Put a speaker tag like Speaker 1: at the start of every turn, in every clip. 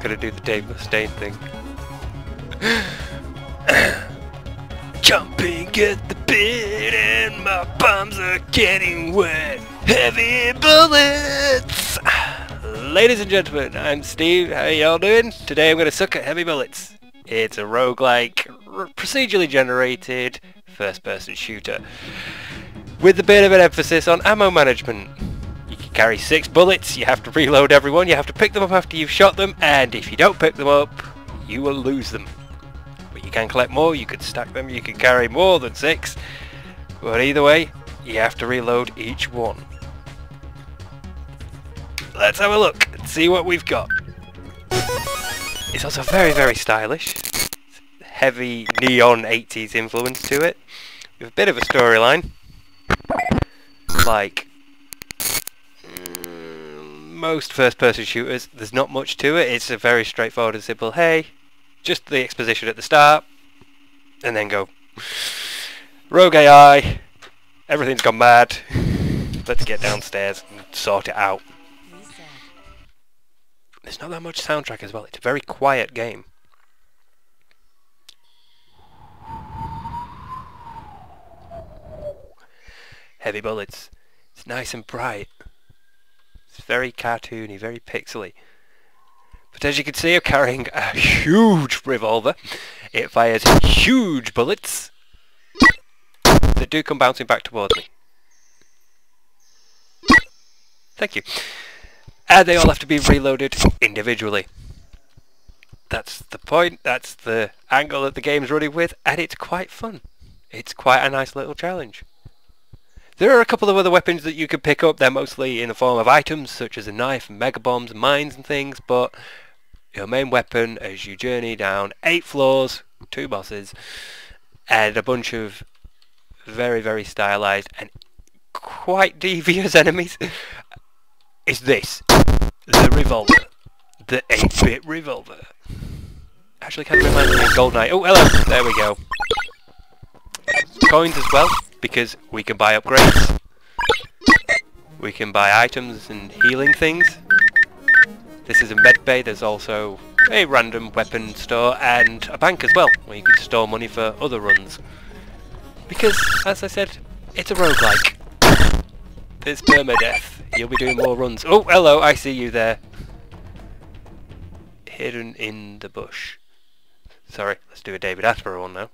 Speaker 1: Gonna do the Dave Mustaine thing. Jumping at the bit and my palms are getting wet. Heavy bullets! Ladies and gentlemen, I'm Steve. How y'all doing? Today I'm gonna suck at heavy bullets. It's a roguelike, procedurally generated, first-person shooter. With a bit of an emphasis on ammo management. You can carry 6 bullets, you have to reload everyone, you have to pick them up after you've shot them, and if you don't pick them up, you will lose them. But you can collect more, you can stack them, you can carry more than 6, but either way, you have to reload each one. Let's have a look and see what we've got. It's also very, very stylish. Heavy neon 80s influence to it. With a bit of a storyline. Like most first-person shooters, there's not much to it. It's a very straightforward and simple, hey, just the exposition at the start, and then go. Rogue AI, everything's gone mad, let's get downstairs and sort it out. There's not that much soundtrack as well, it's a very quiet game. Heavy bullets. It's nice and bright. It's very cartoony, very pixely. But as you can see, I'm carrying a huge revolver. It fires huge bullets that do come bouncing back towards me. Thank you. And they all have to be reloaded individually. That's the point, that's the angle that the game's running with, and it's quite fun. It's quite a nice little challenge. There are a couple of other weapons that you can pick up. They're mostly in the form of items, such as a knife, mega bombs, mines and things, but your main weapon as you journey down 8 floors, 2 bosses, and a bunch of very, very stylized and quite devious enemies, is this. The revolver. The 8-bit revolver. Actually kind of reminds me of Gold Knight. Oh, hello! There we go. Coins as well, because we can buy upgrades. We can buy items and healing things. This is a med bay. There's also a random weapon store and a bank as well, where you can store money for other runs. Because, as I said, it's a roguelike. There's permadeath. You'll be doing more runs. Oh, hello, I see you there. Hidden in the bush. Sorry, let's do a David Attenborough one now.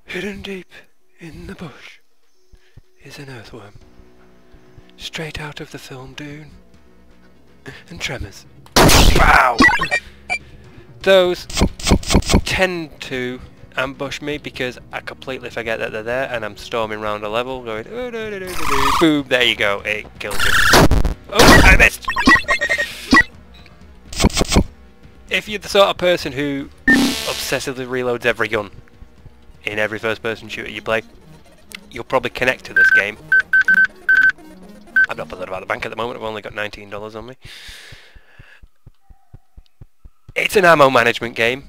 Speaker 1: Hidden deep in the bush is an earthworm. Straight out of the film Dune and Tremors. Wow! Those tend to ambush me because I completely forget that they're there and I'm storming around a level going boom, there you go, it kills you. Oh, I missed! If you're the sort of person who obsessively reloads every gun in every first person shooter you play, you'll probably connect to this game. I'm not bothered about the bank at the moment, I've only got $19 on me. It's an ammo management game.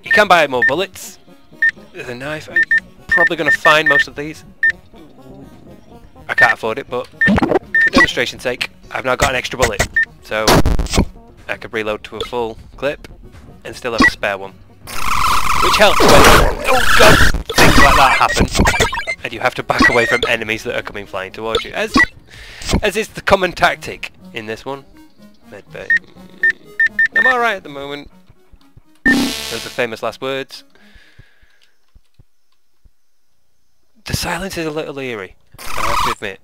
Speaker 1: You can buy more bullets. There's a knife. I'm probably going to find most of these. I can't afford it, but for demonstration's sake, I've now got an extra bullet. So I could reload to a full clip and still have a spare one. Which helps when, oh god, things like that happen. And you have to back away from enemies that are coming flying towards you. As is the common tactic in this one. Medbay. I'm alright at the moment. Those are famous last words. The silence is a little eerie, I have to admit.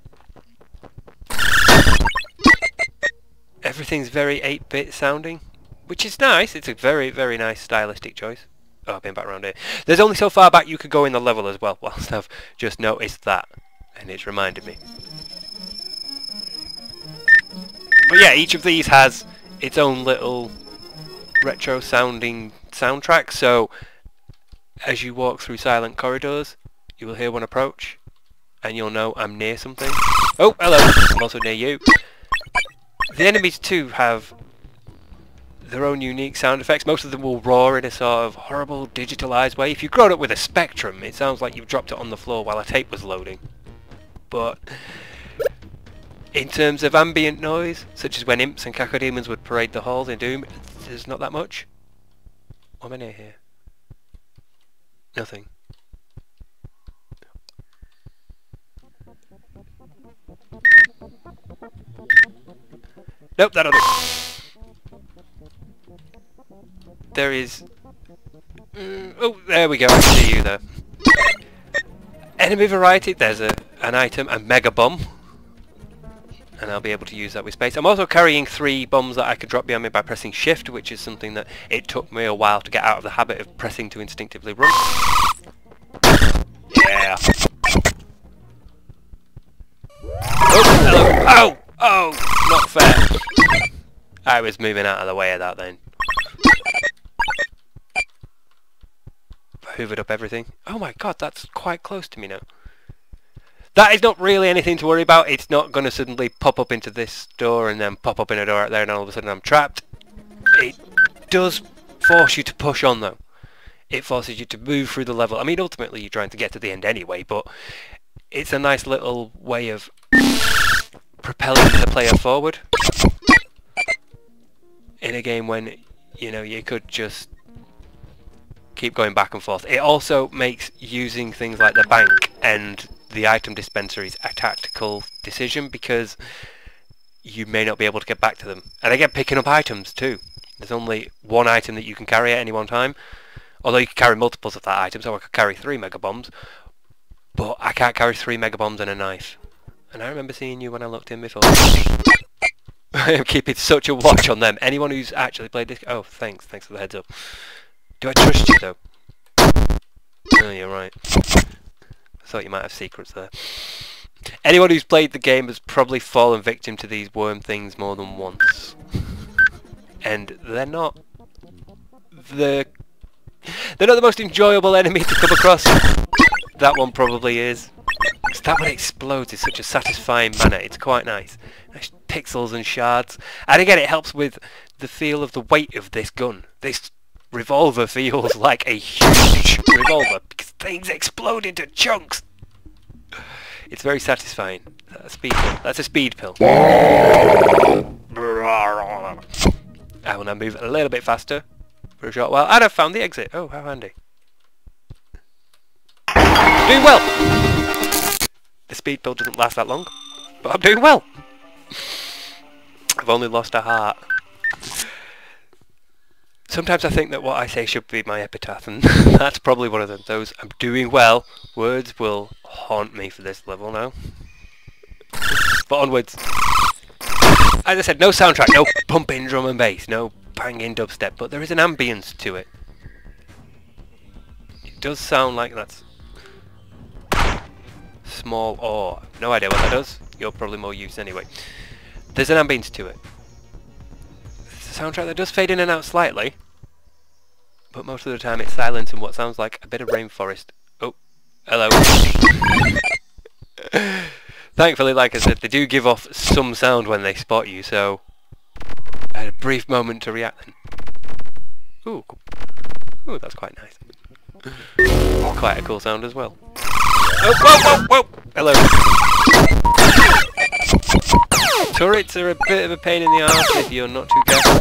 Speaker 1: Everything's very 8-bit sounding, which is nice. It's a very, very nice stylistic choice. Oh, I've been back around here. There's only so far back you could go in the level as well, whilst I've just noticed that, and it's reminded me. But yeah, each of these has its own little retro sounding soundtrack, so as you walk through silent corridors, you will hear one approach, and you'll know I'm near something. Oh, hello, I'm also near you. The enemies too have their own unique sound effects. Most of them will roar in a sort of horrible digitalized way. If you've grown up with a Spectrum, it sounds like you've dropped it on the floor while a tape was loading. But In terms of ambient noise, such as when imps and cacodemons would parade the halls in Doom, there's not that much. What am I near here? Nothing. Nope, that'll do. There is... oh, there we go, I see you there. Enemy variety, there's an item, a mega bomb. And I'll be able to use that with space. I'm also carrying 3 bombs that I could drop behind me by pressing shift, which is something that it took me a while to get out of the habit of pressing to instinctively run. Yeah. Oh, hello. Oh! Oh! Not fair. I was moving out of the way of that then. Hoovered up everything. Oh my god, that's quite close to me now. That is not really anything to worry about. It's not going to suddenly pop up into this door and then pop up in a door out there and all of a sudden I'm trapped. It does force you to push on though. It forces you to move through the level. I mean, ultimately you're trying to get to the end anyway, but it's a nice little way of propelling the player forward. In a game when, you know, you could just keep going back and forth. It also makes using things like the bank and the item dispensaries a tactical decision because you may not be able to get back to them. And again, picking up items too. There's only 1 item that you can carry at any one time. Although you can carry multiples of that item, so I could carry 3 mega bombs. But I can't carry 3 mega bombs and a knife. And I remember seeing you when I looked in before. I am keeping such a watch on them. Anyone who's actually played this... oh, thanks for the heads up. Do I trust you though? Oh, you're right. I thought you might have secrets there. Anyone who's played the game has probably fallen victim to these worm things more than once. And they're not the most enjoyable enemy to come across. That one probably is. Because that one explodes in such a satisfying manner. It's quite nice. Nice pixels and shards. And again, it helps with the feel of the weight of this gun. This revolver feels like a huge revolver because things explode into chunks. It's very satisfying. That's a speed pill. That's a speed pill. I will now move a little bit faster for a short while. And I've found the exit. Oh, how handy. Doing well! The speed pill doesn't last that long, but I'm doing well! I've only lost a heart. Sometimes I think that what I say should be my epitaph, and that's probably one of them. Those I'm doing well words will haunt me for this level now. But onwards. As I said, no soundtrack, no pumping drum and bass, no banging dubstep, but there is an ambience to it. It does sound like that's small ore. No idea what that does. You're probably more used anyway. There's an ambience to it. It's a soundtrack that does fade in and out slightly, but most of the time it's silent in what sounds like a bit of rainforest. Oh, hello. Thankfully, like I said, they do give off some sound when they spot you, so I had a brief moment to react then. Ooh, cool. Ooh, that's quite nice. Quite a cool sound as well. Oh, whoa, whoa, whoa! Hello. Turrets are a bit of a pain in the arse if you're not too careful.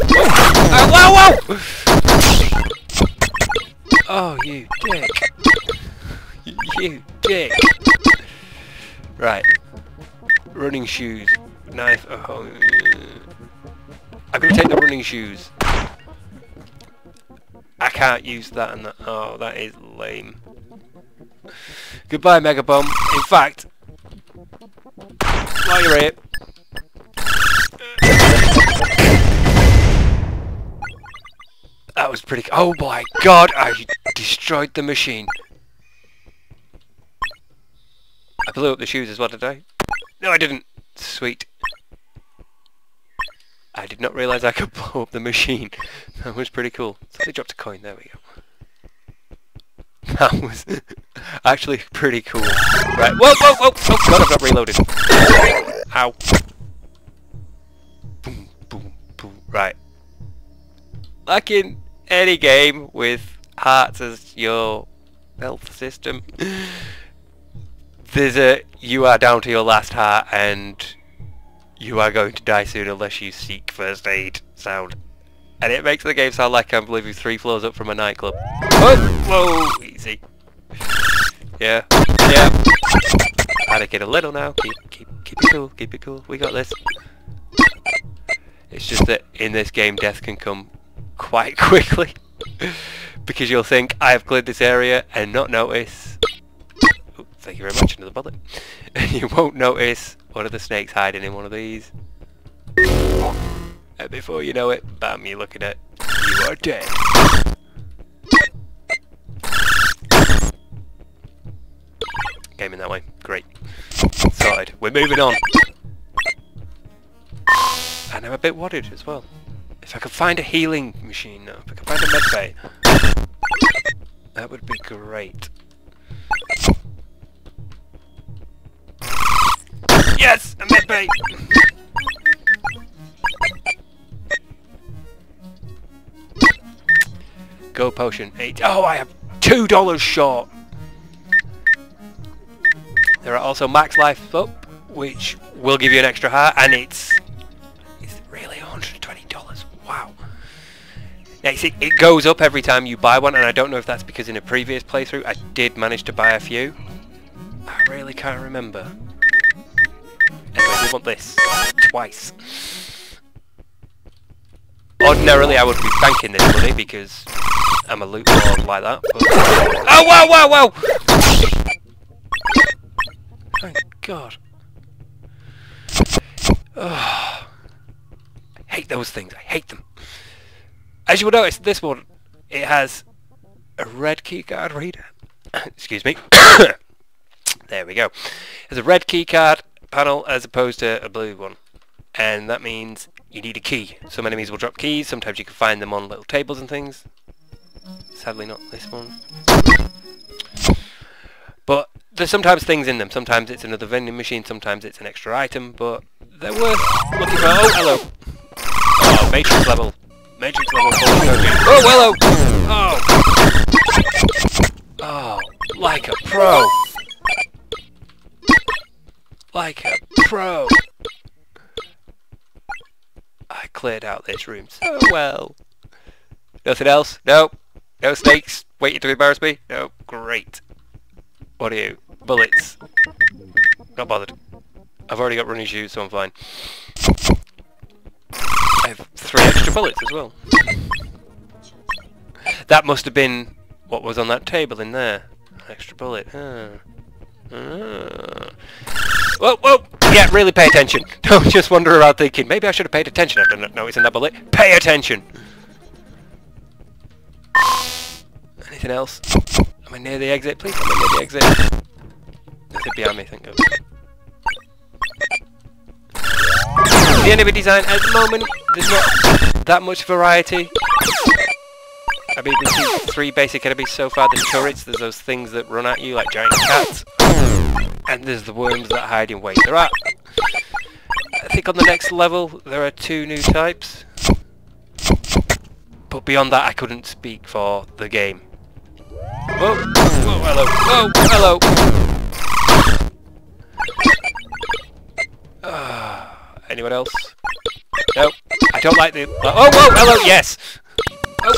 Speaker 1: Oh, whoa, whoa! Oh, you dick. You dick. Right. Running shoes. Knife. Oh. I'm going to take the running shoes. I can't use that and that. Oh, that is lame. Goodbye, Mega Bomb. In fact, while you're here, that was pretty. Oh my god! I destroyed the machine. I blew up the shoes as well, did I? No, I didn't. Sweet. I did not realise I could blow up the machine. That was pretty cool. Somebody dropped a coin. There we go. That was actually pretty cool. Right. Whoa, whoa, whoa! Oh god, I've not reloaded. Ow. Boom, boom, boom. Right. Like in any game with hearts as your health system, there's a you are down to your last heart and You are going to die soon unless you seek first aid sound. And it makes the game sound like I'm living 3 floors up from a nightclub. Oh! Whoa! Easy. Yeah. Yeah. Panicking a little now. Keep it cool. Keep it cool. We got this. It's just that in this game death can come quite quickly. Because you'll think, I have cleared this area and not notice... Oh, thank you very much, another bullet. And you won't notice one of the snakes hiding in one of these. And before you know it, bam, you're looking at, you are dead. Game in that way. Great. Sorted. We're moving on. And I'm a bit worried as well. If I could find a healing machine now, if I could find a medbay, that would be great. Yes! A medbay! Go potion. 8. Oh, I have $2 short! There are also max life up, which will give you an extra heart, and it's really $120. Wow. Now you see, it goes up every time you buy one, and I don't know if that's because in a previous playthrough I did manage to buy a few. I really can't remember. Anyway, we want this twice. Ordinarily I would be banking this money because I'm a loot lord like that, but... Oh, wow, wow, wow! Thank God. Oh. I hate those things, I hate them. As you will notice, this one, it has a red keycard reader. Excuse me. There we go. There's a red keycard panel as opposed to a blue one. And that means you need a key. Some enemies will drop keys, sometimes you can find them on little tables and things. Sadly not this one. But there's sometimes things in them. Sometimes it's another vending machine, sometimes it's an extra item, but they're worth looking for. Oh, hello! Oh, Matrix level. Matrix level 4. Oh, hello! Oh! Oh, like a pro! Like a pro! I cleared out this room so well. Nothing else? No? No snakes waiting to embarrass me? No? Great. What are you? Bullets. Not bothered. I've already got running shoes, so I'm fine. I have 3 extra bullets as well. That must have been what was on that table in there. An extra bullet. Whoa, whoa! Yeah, really pay attention. Don't just wander around thinking, maybe I should have paid attention after not noticing that bullet. Pay attention! Anything else? Am I near the exit? Please am I near the exit? Nothing behind me, thank God. The enemy design at the moment, there's not that much variety. I mean, we see 3 basic enemies so far. There's turrets, there's those things that run at you like giant cats. And there's the worms that hide in wait. There are... I think on the next level there are 2 new types. But beyond that I couldn't speak for the game. Whoa! Whoa, hello! Whoa, hello! Anyone else? No. I don't like the... Oh, whoa! Hello! Yes! Oh!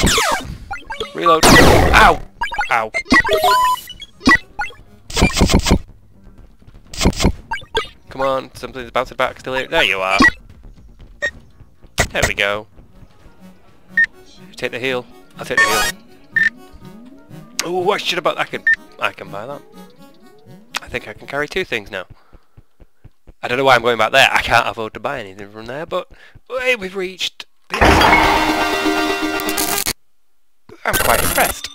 Speaker 1: Reload. Ow! Ow. Come on, something's bouncing back still here. There you are. There we go. Take the heal. I'll take the heal. Oh, what should I buy? I can buy that. I think I can carry 2 things now. I don't know why I'm going back there. I can't afford to buy anything from there, but hey, we've reached the end. I'm quite impressed.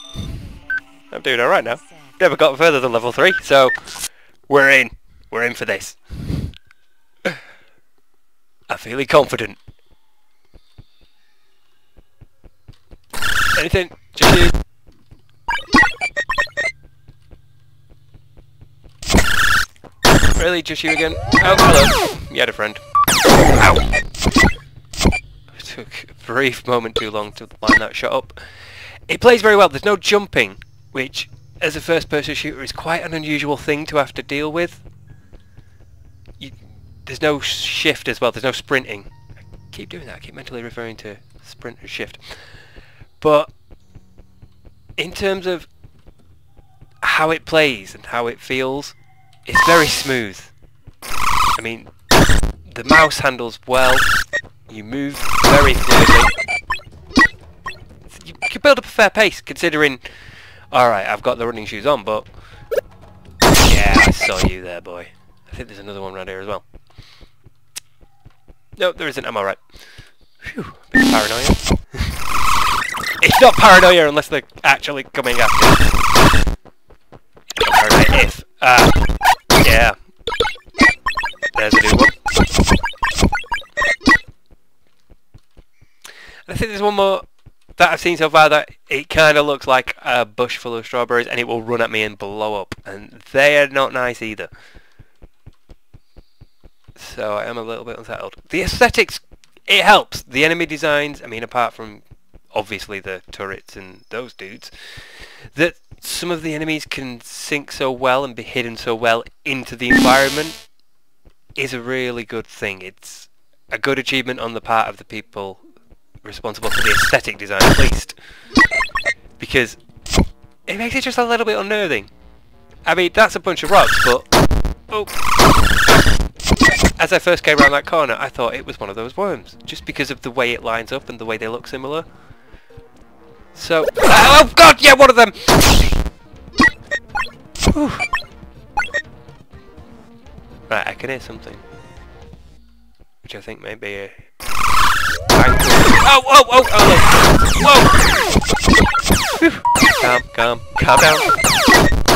Speaker 1: I'm doing alright now. Never got further than level 3, so we're in. We're in for this. I'm feeling confident. Anything? Just you. Really? Just you again? Oh, hello. You had a friend. Ow! It took a brief moment too long to line that shot up. It plays very well. There's no jumping, which, as a first-person shooter, is quite an unusual thing to have to deal with. there's no shift as well, there's no sprinting. I keep doing that, I keep mentally referring to sprint as shift. But in terms of how it plays and how it feels, it's very smooth. I mean, the mouse handles well, you move very fluidly. You can build up a fair pace considering, alright, I've got the running shoes on, but yeah, I saw you there, boy. I think there's another one around here as well. No, there isn't, I'm alright. Phew, bit of paranoia. It's not paranoia unless they're actually coming after you. Paranoia if. Yeah. There's a new one. I think there's one more that I've seen so far that it kind of looks like a bush full of strawberries and it will run at me and blow up. And they are not nice either. So I am a little bit unsettled. The aesthetics, it helps. The enemy designs, I mean, apart from obviously the turrets and those dudes, that some of the enemies can sync so well and be hidden so well into the environment is a really good thing. It's a good achievement on the part of the people responsible for the aesthetic design, at least, because it makes it just a little bit unnerving. I mean, that's a bunch of rocks, but oh, as I first came around that corner, I thought it was one of those worms, just because of the way it lines up and the way they look similar. So, oh god, yeah, one of them! Whew. Right, I can hear something, which I think may be a... Oh, oh, oh, oh, whoa! Calm down.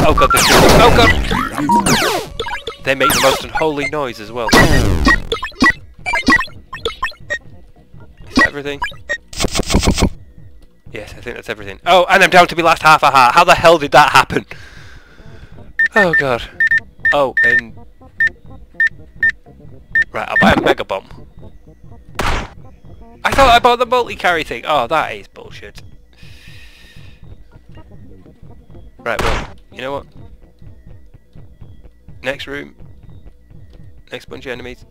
Speaker 1: Oh god, there's two. Oh god! They make the most unholy noise as well. Is that everything? Yes, I think that's everything. Oh, and I'm down to my last half a heart. How the hell did that happen? Oh god. Oh, and... Right, I'll buy a mega bomb. I thought I bought the multi-carry thing. Oh, that is bullshit. Right, well, you know what? Next room. Next bunch of enemies.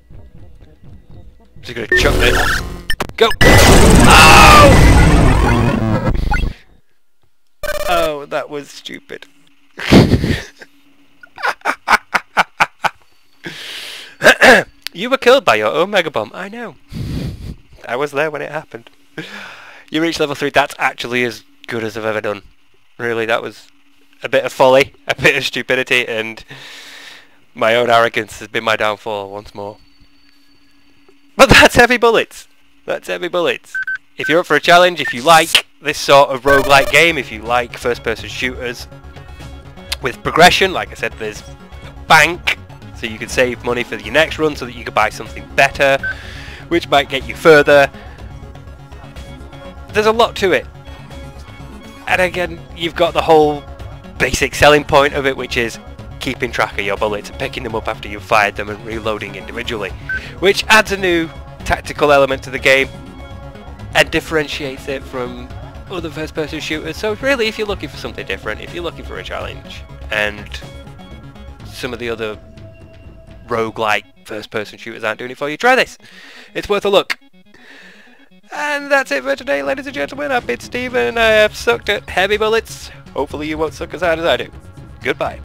Speaker 1: I'm just gonna chuck this. Go! Oh! Oh, that was stupid. You were killed by your own mega bomb. I know. I was there when it happened. You reach level 3, that's actually as good as I've ever done. Really, that was a bit of folly, a bit of stupidity, and my own arrogance has been my downfall once more. But that's heavy bullets. That's heavy bullets. If you're up for a challenge, if you like this sort of roguelike game, if you like first-person shooters with progression, like I said, there's a bank, so you can save money for your next run so that you can buy something better, which might get you further. There's a lot to it. And again, you've got the whole basic selling point of it, which is keeping track of your bullets and picking them up after you've fired them and reloading individually, which adds a new tactical element to the game and differentiates it from other first-person shooters. So really, if you're looking for something different, if you're looking for a challenge, and some of the other roguelike first-person shooters aren't doing it for you, try this. It's worth a look. And that's it for today, ladies and gentlemen. I've been Steve, and I have sucked at heavy bullets. Hopefully you won't suck as hard as I do. Goodbye.